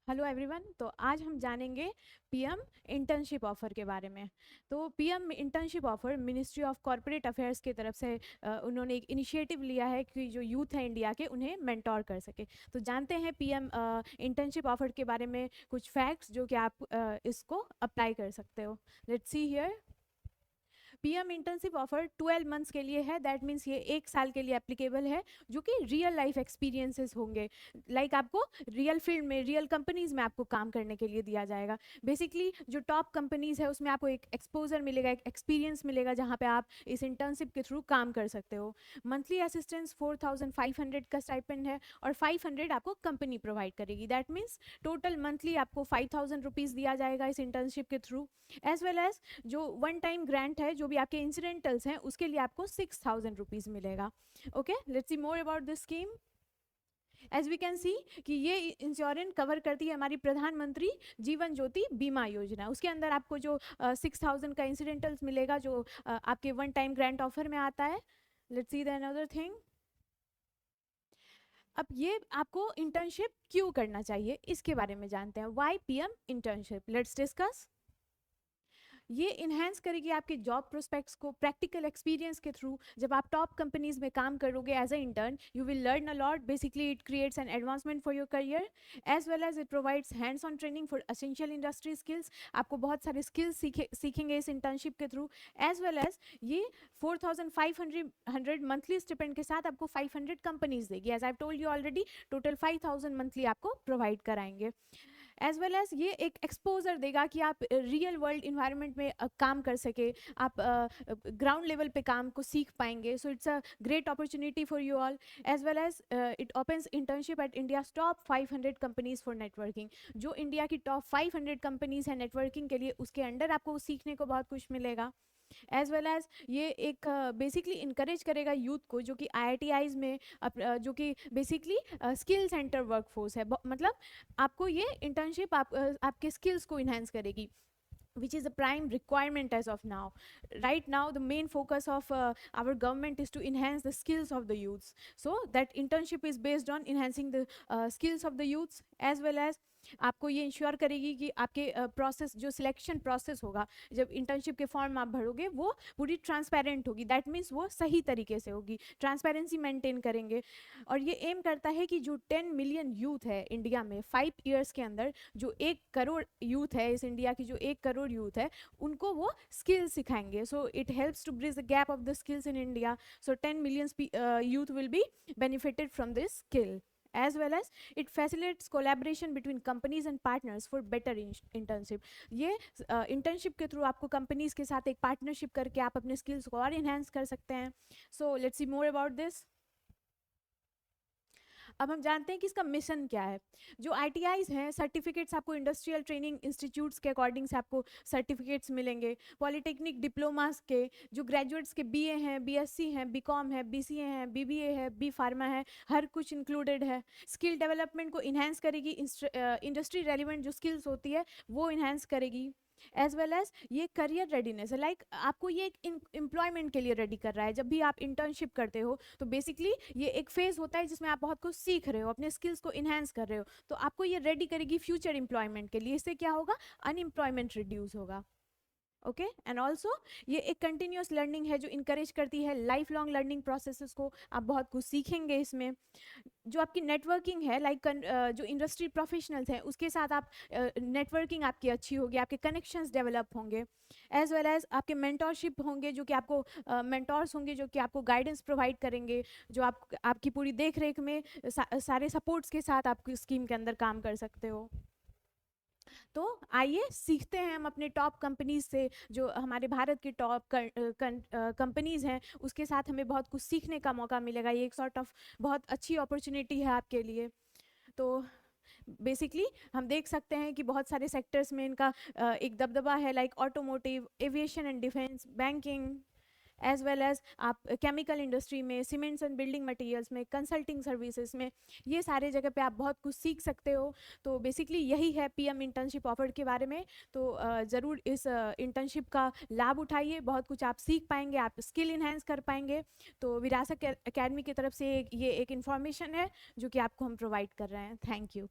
Hello everyone. तो आज हम जानेंगे पीएम इंटर्नशिप ऑफ़र के बारे में। तो PM internship offer ministry of corporate affairs की तरफ से उन्होंने एक इनिशिएटिव लिया है कि जो यूथ है इंडिया के उन्हें मेंटोर कर सके। तो जानते हैं पीएम इंटर्नशिप ऑफ़र के बारे में कुछ फैक्ट्स जो कि आप इसको अप्लाई कर सकते हो। Let's see here. PM internship offer 12 months के लिए है, दैट मीन्स ये 1 साल के लिए एप्लीकेबल है, जो कि रियल लाइफ एक्सपीरियंसेस होंगे। आपको रियल फील्ड में, रियल कंपनीज में आपको काम करने के लिए दिया जाएगा। बेसिकली जो टॉप कंपनीज है उसमें आपको एक एक्सपोजर मिलेगा, एक एक्सपीरियंस मिलेगा, जहाँ पे आप इस इंटर्नशिप के थ्रू काम कर सकते हो। मंथली असिस्टेंस 4500 का स्टाइपेंड है और 500 आपको कंपनी प्रोवाइड करेगी। दैट मीन्स टोटल मंथली आपको 5000 रुपीज़ दिया जाएगा इस इंटर्नशिप के थ्रू। एज वेल एज जो वन टाइम ग्रांट है, जो भी आपके इंसिडेंटल्स हैं, उसके लिए आपको 6000 रुपीज़ मिलेगा। Okay, let's see more about this scheme. As we can see कि ये इंश्योरेंस कवर करती है हमारी प्रधानमंत्री जीवन ज्योति बीमा योजना। उसके अंदर आपको जो 6000 का इंसिडेंटल्स मिलेगा, जो आपके वन टाइम ग्रांट ऑफर में आता है। Let's see the another thing. अब ये आपको इंटर्नशिप क्यों करना चाहिए इसके बारे में जानते हैं। Why PM internship, let's discuss. ये इन्हेंस करेगी आपके जॉब प्रोस्पेक्ट्स को प्रैक्टिकल एक्सपीरियंस के थ्रू। जब आप टॉप कंपनीज में काम करोगे as a intern, you will learn a lot. Basically it creates an advancement for your career, as well as it provides hands on training for essential industry skills. आपको बहुत सारे skills सीखेंगे इस internship के through. As well as ये 4500 monthly stipend के साथ आपको 500 कंपनीज देगी। As I told you already, total 5000 monthly आपको प्रोवाइड कराएंगे। एज वेल एज ये एक एक्सपोजर देगा कि आप रियल वर्ल्ड इन्वायरमेंट में काम कर सके, आप ग्राउंड लेवल पे काम को सीख पाएंगे। So it's a great opportunity for you all. As well as it opens internship at India top 500 companies for networking. जो इंडिया की टॉप 500 कंपनीज है नेटवर्किंग के लिए, उसके अंडर आपको सीखने को बहुत कुछ मिलेगा। एज वेल एज ये एक बेसिकली इंकरेज करेगा यूथ को, जो कि IITIs में जो कि बेसिकली स्किल सेंटर वर्कफोर्स है। मतलब आपको ये इंटर्नशिप आपके स्किल्स को इन्हेंस करेगी, which is a prime requirement as of now. Right now the main focus of our government is to enhance the skills of the youths, so that internship is based on enhancing the skills of the youths, as well as आपको ये ensure करेगी कि आपके process, जो selection process होगा जब internship के form आप भरोगे, वो पूरी ट्रांसपेरेंट होगी। दैट मीन्स वो सही तरीके से होगी, ट्रांसपेरेंसी मेंटेन करेंगे। और ये एम करता है कि जो 10 मिलियन यूथ है इंडिया में 5 ईयर्स के अंदर, जो 1 करोड़ यूथ है इस इंडिया की, जो 1 करोड़ यूथ है, उनको वो स्किल सिखाएंगे। So it helps to bridge the gap of the skills in India. So 10 million youth will be benefited from this skill. As well as it facilitates collaboration between companies and partners for better internship. ये internship के through आपको companies के साथ एक partnership करके आप अपने skills को और इन्हेंस कर सकते हैं। So let's see more about this. अब हम जानते हैं कि इसका मिशन क्या है। जो ITIs हैं, सर्टिफिकेट्स आपको इंडस्ट्रियल ट्रेनिंग इंस्टीट्यूट्स के अकॉर्डिंग से आपको सर्टिफिकेट्स मिलेंगे। पॉलिटेक्निक डिप्लोमास के जो ग्रेजुएट्स के BA हैं, BSc हैं, BCom है, BCA है, BBA है, B फार्मा है, हर कुछ इंक्लूडेड है। स्किल डेवलपमेंट को इन्हेंस करेगी, इंडस्ट्री रेलिवेंट जो स्किल्स होती है वो इन्हेंस करेगी। एज वेल एज ये करियर रेडीनेस है, आपको ये एक एम्प्लॉयमेंट के लिए रेडी कर रहा है। जब भी आप इंटर्नशिप करते हो तो बेसिकली ये एक फेज होता है जिसमें आप बहुत कुछ सीख रहे हो, अपने स्किल्स को इन्हेंस कर रहे हो। तो आपको ये रेडी करेगी फ्यूचर एम्प्लॉयमेंट के लिए। इससे क्या होगा, अनएम्प्लॉयमेंट रिड्यूस होगा। ओके, एंड ऑल्सो ये एक कंटिन्यूस लर्निंग है जो इंकरेज करती है लाइफ लॉन्ग लर्निंग प्रोसेसेस को। आप बहुत कुछ सीखेंगे इसमें। जो आपकी नेटवर्किंग है, जो इंडस्ट्री प्रोफेशनल्स हैं उसके साथ आप नेटवर्किंग आपकी अच्छी होगी, आपके कनेक्शंस डेवलप होंगे। एज वेल एज आपके मेंटोरशिप होंगे, जो कि आपको मेंटोर्स होंगे जो कि आपको गाइडेंस प्रोवाइड करेंगे, जो आपकी पूरी देख रेख में सारे सपोर्ट्स के साथ आपकी स्कीम के अंदर काम कर सकते हो। तो आइए सीखते हैं हम अपने टॉप कंपनीज से, जो हमारे भारत की टॉप कंपनीज हैं उसके साथ हमें बहुत कुछ सीखने का मौका मिलेगा। ये एक सॉर्ट ऑफ बहुत अच्छी अपॉर्चुनिटी है आपके लिए। तो बेसिकली हम देख सकते हैं कि बहुत सारे सेक्टर्स में इनका एक दबदबा है, like automotive, aviation and defence, banking, as well as आप केमिकल इंडस्ट्री में, सीमेंट्स एंड बिल्डिंग मटेरियल्स में, कंसल्टिंग सर्विसेज में, ये सारे जगह पे आप बहुत कुछ सीख सकते हो। तो बेसिकली यही है पीएम इंटर्नशिप ऑफर के बारे में। तो ज़रूर इस इंटर्नशिप का लाभ उठाइए, बहुत कुछ आप सीख पाएंगे, आप स्किल इन्हेंस कर पाएंगे। तो विरासत एकेडमी की तरफ से ये एक इन्फॉर्मेशन है जो कि आपको हम प्रोवाइड कर रहे हैं। Thank you.